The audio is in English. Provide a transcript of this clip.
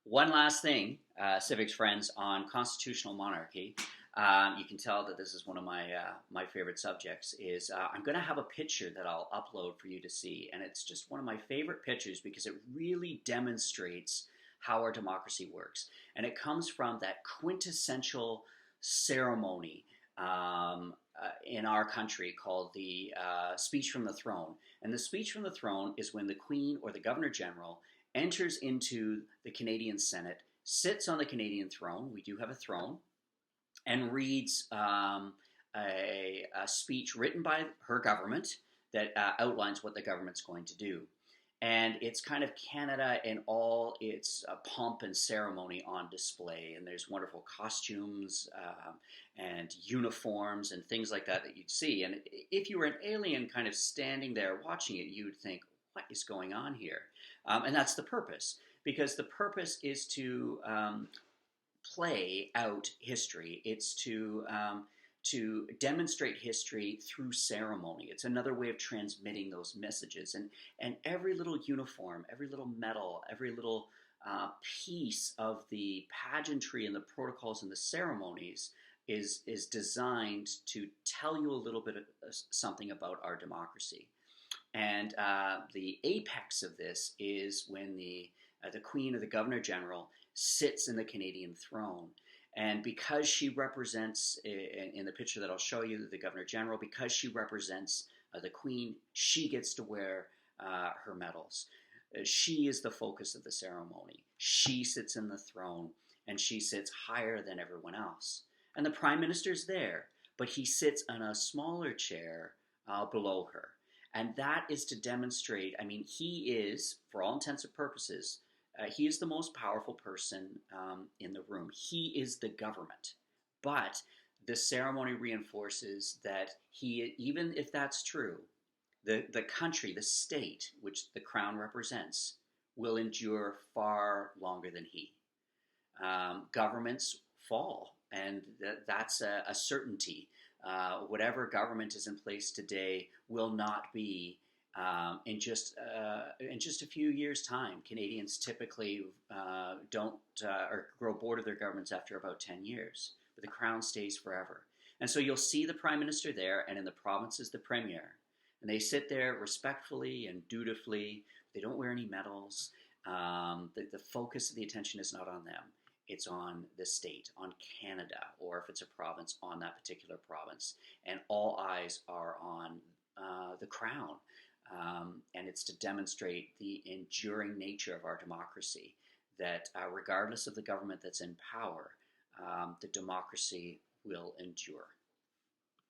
One last thing, civics friends, on constitutional monarchy. You can tell that this is one of my favorite subjects. Is I'm going to have a picture that I'll upload for you to see, and it's just one of my favorite pictures because it really demonstrates how our democracy works, and it comes from that quintessential ceremony in our country called the speech from the throne. And the speech from the throne is when the Queen or the Governor General enters into the Canadian Senate, sits on the Canadian throne. We do have a throne, and reads a speech written by her government that outlines what the government's going to do. And it's kind of Canada in all its pomp and ceremony on display. And there's wonderful costumes and uniforms and things like that that you'd see. And if you were an alien kind of standing there watching it, you'd think, what is going on here? And that's the purpose, because the purpose is to play out history. It's to demonstrate history through ceremony. It's another way of transmitting those messages. And every little uniform, every little medal, every little piece of the pageantry and the protocols and the ceremonies is designed to tell you a little bit of something about our democracy. And the apex of this is when the Queen or the Governor General sits in the Canadian throne. And because she represents, in the picture that I'll show you, the Governor General, because she represents the Queen, she gets to wear her medals. She is the focus of the ceremony. She sits in the throne, and she sits higher than everyone else. And the Prime Minister's there, but he sits on a smaller chair below her. And that is to demonstrate, I mean, he is, for all intents and purposes, he is the most powerful person in the room. He is the government. But the ceremony reinforces that he, even if that's true, the country, the state, which the crown represents, will endure far longer than he. Governments fall, and that's a certainty. Whatever government is in place today will not be in just a few years' time. Canadians typically don't or grow bored of their governments after about 10 years, but the crown stays forever. And so you'll see the Prime Minister there, and in the provinces, the Premier. And they sit there respectfully and dutifully. They don't wear any medals. The focus of the attention is not on them. It's on the state, on Canada, or if it's a province, on that particular province. And all eyes are on the crown. And it's to demonstrate the enduring nature of our democracy, that regardless of the government that's in power, the democracy will endure.